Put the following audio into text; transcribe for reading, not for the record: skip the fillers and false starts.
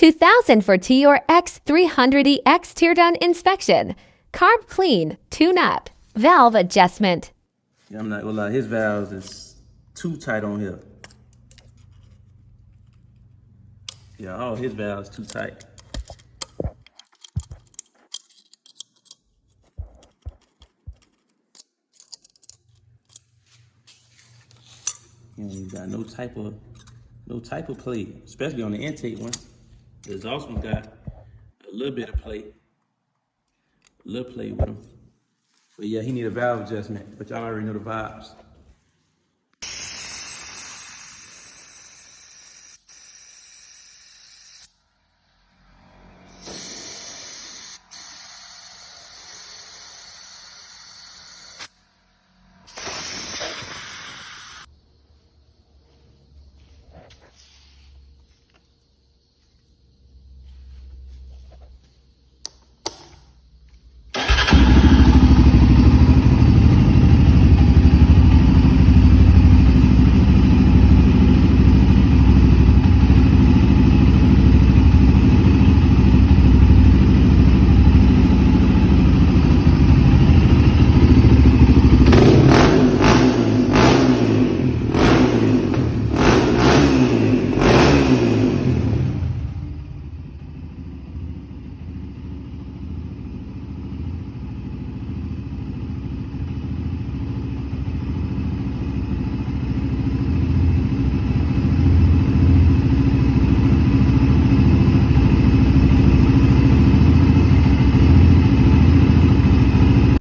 $2,000 for Trx300ex teardown inspection. Carb clean, tune-up, valve adjustment. Yeah, I'm not gonna lie, his valves is too tight on here. Yeah, all his valves too tight. You got no type of play, especially on the intake ones. The exhaust one got a little bit of play, with him. But yeah, he need a valve adjustment, but y'all already know the vibes.